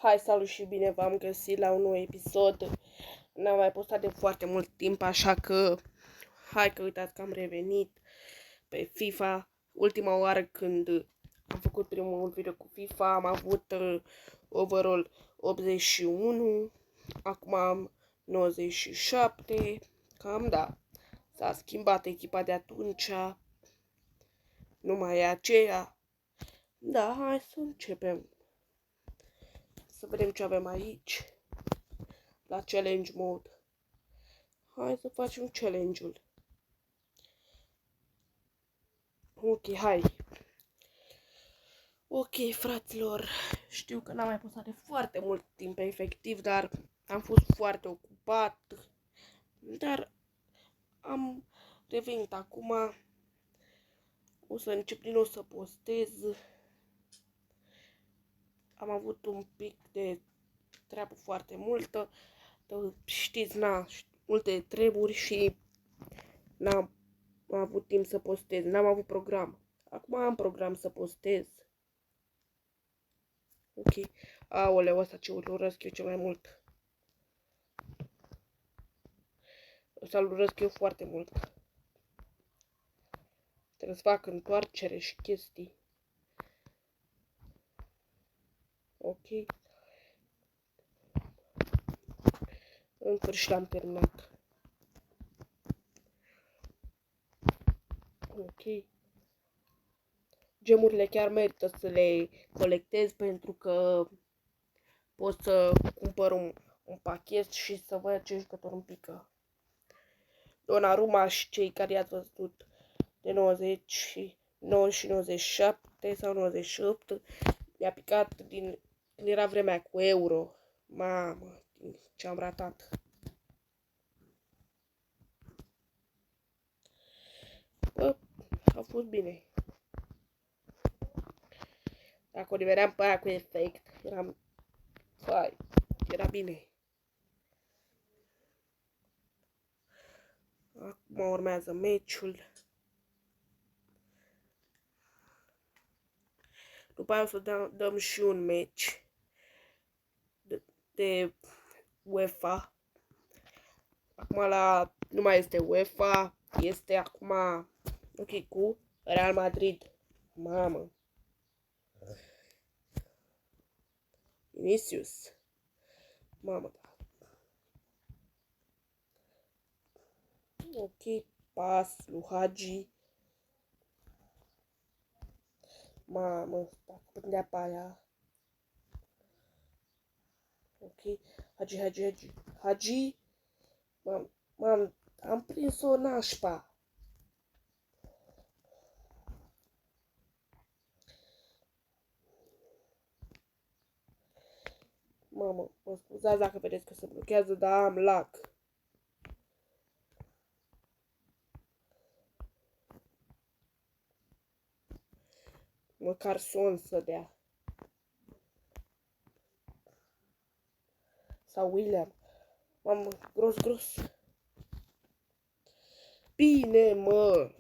Hai, salut și bine v-am găsit la un nou episod. N-am mai postat de foarte mult timp, așa că hai că uitați că am revenit pe FIFA. Ultima oară când am făcut primul video cu FIFA am avut overall 81, acum am 97, cam da. S-a schimbat echipa de atunci, nu mai e aceea. Da, hai să începem. Să vedem ce avem aici. La challenge mode. Hai să facem challenge-ul. Ok, hai. Ok, fraților. Știu că n-am mai postat de foarte mult timp efectiv, dar am fost foarte ocupat. Dar am revenit acum. O să încep din nou să postez. Am avut un pic de treabă foarte multă. Știți, multe treburi și n-am avut timp să postez, n-am avut program. Acum am program să postez. Ok. Aoleu, ăsta ce urăsc eu cel mai mult. Ăsta îl urăsc eu foarte mult. Trebuie să fac întoarcere și chestii. Ok. În sfârșit am terminat. Ok. Gemurile chiar merită să le colectez pentru că pot să cumpăr un pachet și să văd ce jucător îmi pică. Donnarumma și cei care i-ați văzut de 99 și 97 sau 98 mi-a picat când era vremea cu euro. Mamă, ce am ratat. Bă, a fost bine. Dacă o nimeream pe aia cu efect, era bine. Acum urmează meciul. După aia o să dăm și un meci de UEFA. Acum nu mai este UEFA, este acum ok cu Real Madrid. Mamă. Vinicius. Mamă, da. Ok, pas lui Hagi. Mamă, dacă prindea pe aia. Ok, Hagi. Am prins-o nașpa. Mamă, mă scuzați dacă vedeți că se blochează, dar am lag. Măcar son să dea. Sau William. Mamă, gros. Bine, mă.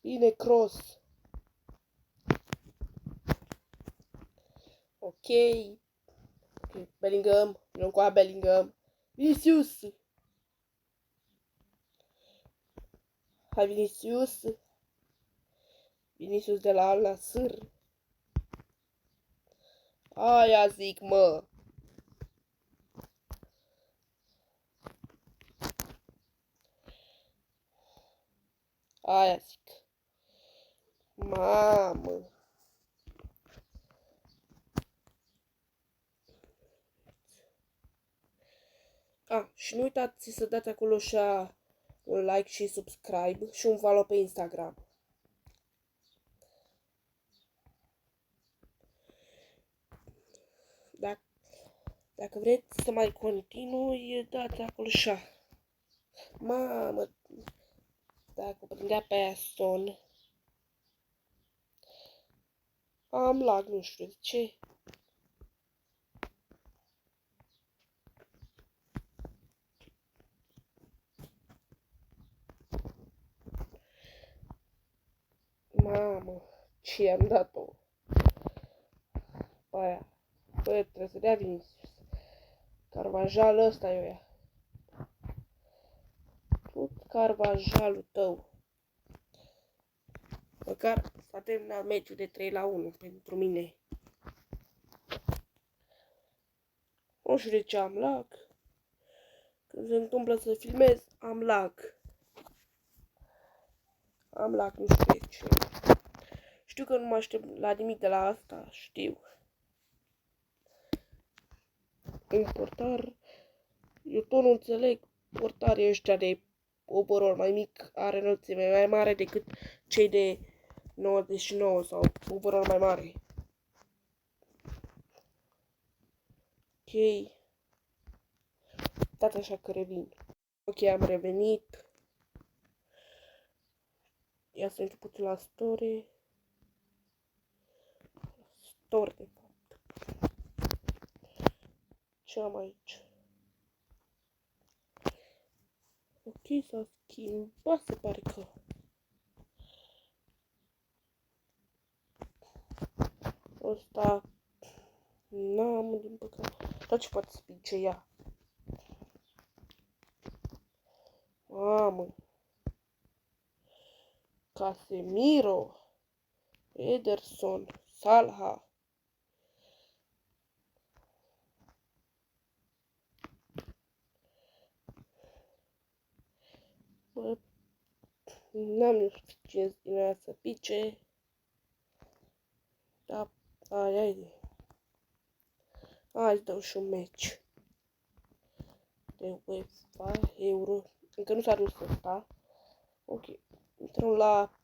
Bine, Cross. Ok. Bellingham. Nu cu Bellingham. Vinicius. Hai, Vinicius. Vinicius de la Al Nassr. Aia zic, mă. Aia zic. Mamă. Și nu uitați să dați acolo și un like și subscribe și un follow pe Instagram. Dacă vreți să mai continui, dați acolo așa. Mamă, dacă o prindea pe aia son. Am lag, nu știu de ce. Mamă, ce am dat-o? Aia. Bă, trebuie să dea Vinicius. Carvajal ăsta e ea. Tot Carvajalul tău. Măcar s-a terminat meciul de 3-1 pentru mine. Nu știu de ce am lag. Când se întâmplă să filmez, am lag. Am lag, nu știu de ce. Știu că nu mă aștept la nimic de la asta, știu. Un portar, eu tot nu înțeleg portarii ăștia de overall mai mic are înălțime mai mare decât cei de 99 sau overall mai mare. Ok. Uitați așa că revin. Ok, am revenit. Ia să intru puțin la story. Store, de fapt. Ce am aici? Ok, s-a schimbat, se pare că. Ăsta n-am, din păcate. Dar ce poate să pice ea? Mamă. Casemiro. Ederson. Salha. Bă, n-am suficient din aia să pice. Da, hai. Hai să dau și un meci. De UEFA Euro. Încă nu s-a dus ăsta. Ok. Intrăm la...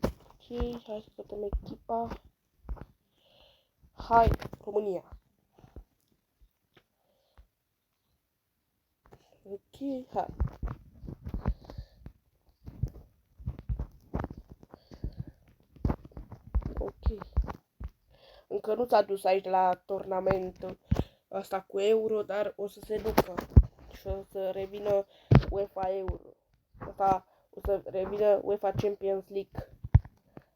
Ok, hai să cătăm echipa. Hai, România. Ok, hai. Ok. Încă nu s-a dus aici la turnamentul ăsta cu Euro, dar o să se ducă. Și o să revină UEFA Euro. Asta o să revină UEFA Champions League.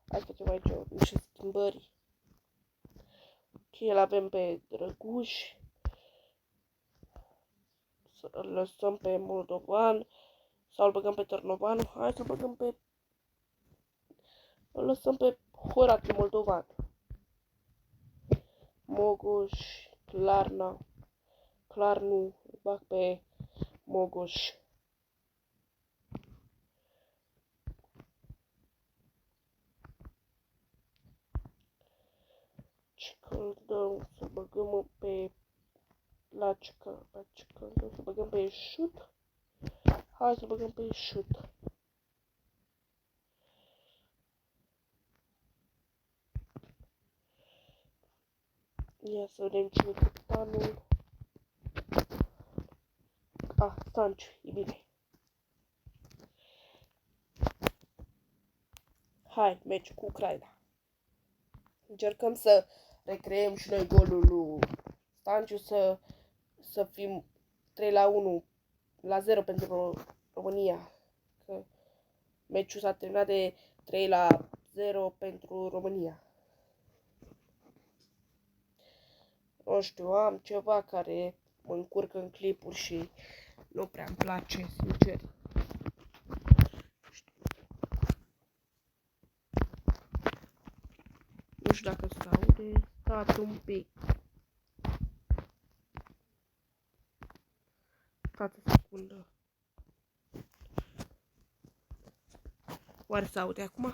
Hai să facem aici niște schimbări. Ok, îl avem pe Drăguș. Să îl lăsăm pe Moldovan. Sau îl băgăm pe Târnovanu. Hai să băgăm pe... Îl lăsăm pe Horatiu Moldovan. Mogoș, Clarna. Clarnu, bag pe Mogoș. Cicăldău, să băgăm pe... La Cicăldău, să băgăm pe Șut. Hai să băgăm pe Șut. Ia să vedem cine e capitanul. Ah, Sanciu, e bine. Hai, meci cu Ucraina. Încercăm să recreăm și noi golul lui Sanciu, să fim 3-1 la 0 pentru România. Că meciul s-a terminat de 3-0 pentru România. Nu știu, am ceva care mă încurcă în clipuri și nu prea îmi place, sincer. Nu știu dacă se aude, stați un pic. Stați o secundă. Oare se aude acum?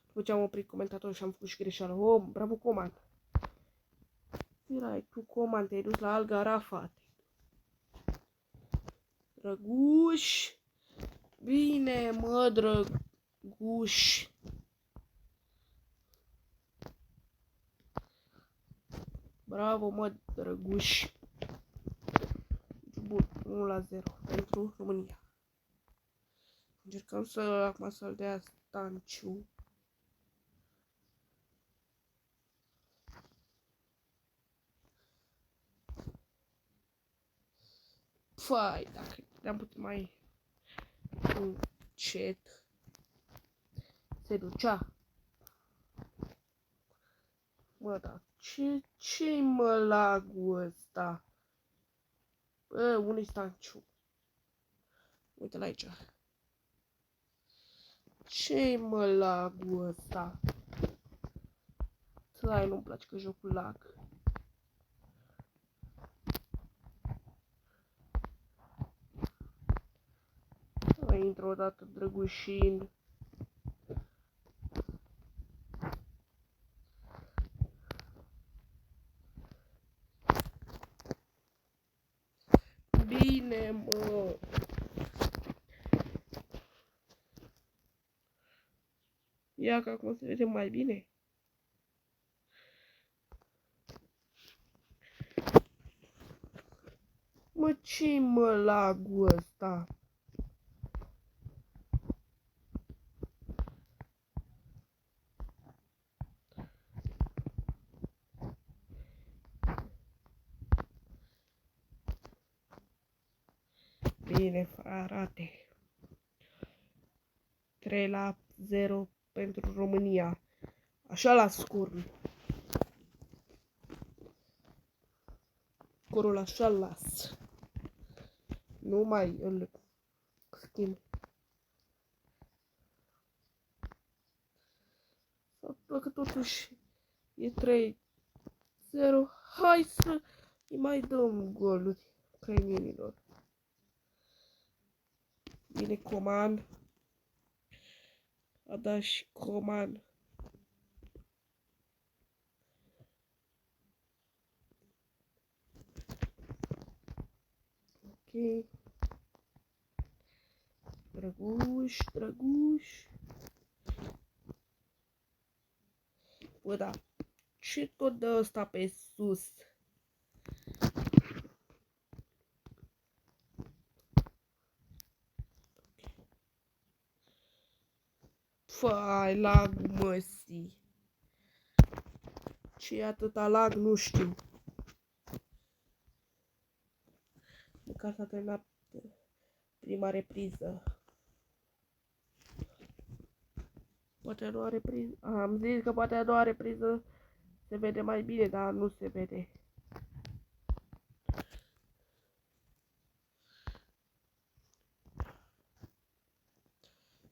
După ce am oprit comentatorul și am făcut și greșeală. Oh, bravo, Coman! Erai tu, Coman, te-ai dus la Alga Rafat. Drăguș! Bine, mă, Drăguș! Bravo, mă, Drăguș! Bun, 1-0 pentru România. Încercăm acum să-l dea Stanciu. Fai, dacă le-am putut mai încet. se ducea. Mă, da, ce-i mă lagul ăsta? Bă, unde-i Stanciu? Uite-l aici. Ce-i mă lagul ăsta? Hai, nu-mi place că joc cu lag. Mai intră odată Drăgușin. Bine, mă. Ia că acum se vede mai bine. Mă, ce-i mă lagul ăsta? Bine, frate. 3-0 pentru România. Așa la scorul. Scorul așa las. Nu mai îl schimb. Dacă totuși e 3-0, hai să îi mai dăm goluri ucrainienilor. Bine, Coman. A dat și Coman. Ok. Drăguș, Drăguș. Bă, da. Ce tot dă ăsta pe sus? Fai, lag, măsii. Ce atâta lag, nu știu. Măcar s-a terminat prima repriză. Poate a doua repriză. Am zis că poate a doua repriză se vede mai bine, dar nu se vede.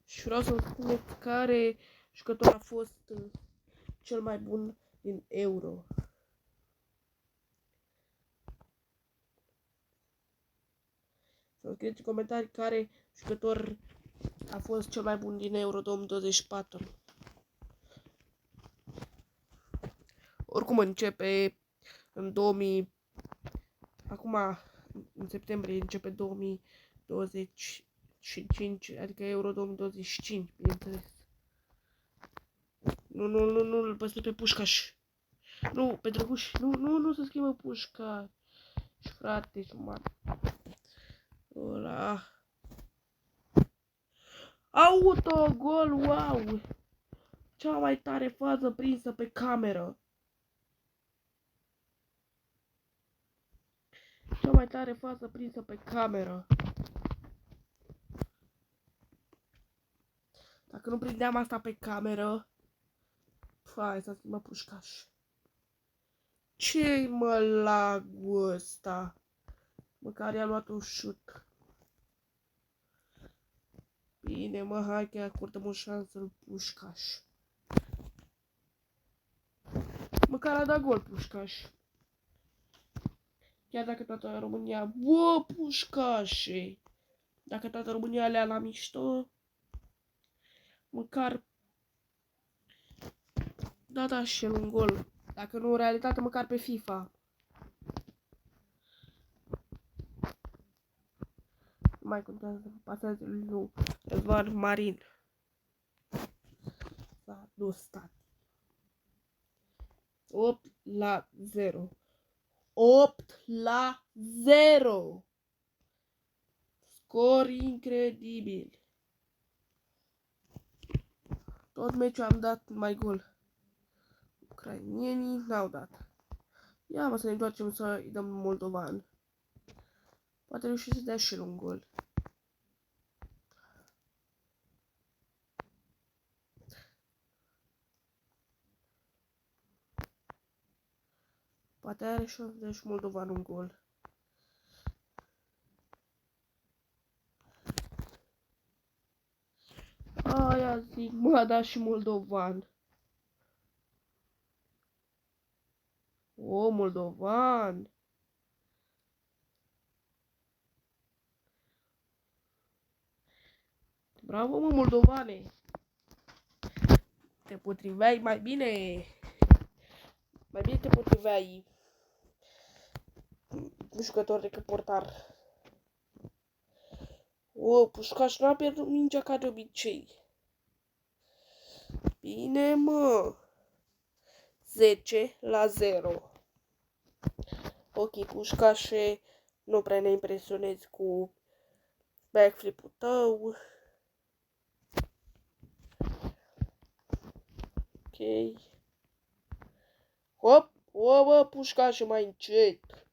Și vreau să-mi spuneți care jucător a fost cel mai bun din Euro. Să scrieți în comentarii care jucător a fost cel mai bun din Euro 2024. Oricum începe în 2000. Acum, în septembrie, începe 2025, adică Euro 2025, bineînțeles. Nu, îl păstrez pe Pușcaș. Nu, pe Drăguș. Nu se schimbă Pușcaș. Frate, șuman. Ăla. Autogol, wow! Cea mai tare fază prinsă pe cameră. Cea mai tare fază prinsă pe cameră. Dacă nu prindeam asta pe cameră, hai să schimbă Pușcaș. Ce-i mă lagul ăsta? Măcar i-a luat un șut. Bine, mă, hai că acordăm o șansă lui Pușcaș. Măcar a dat gol Pușcaș. Chiar dacă toată România... Bă, Pușcașe! Dacă toată România alea la mișto... Măcar... Da, și el un gol. Dacă nu în realitate, măcar pe FIFA. Nu mai contează să pasează lui Răzvan Marin. S-a dus stat. 8-0. 8-0. Scor incredibil. Tot meciul am dat mai gol. Ucrainienii n-au dat. Ia mă să ne întoarcem să-i dăm moldovan. Poate reuși să dea și el un gol. Poate are și deci Moldovan un gol. Aia zic, m-a dat și Moldovan. O, Moldovan. Bravo, mă, Moldovane. Te potriveai mai bine. Mai bine te potriveai jucător decât portar. O, Pușcaș n-a pierdut mingea ca de obicei. Bine, mă. 10-0. Ok, Pușcașe, nu prea ne impresionezi cu backflip-ul tău. Ok. Hop, o, bă, Pușcașe, mai încet.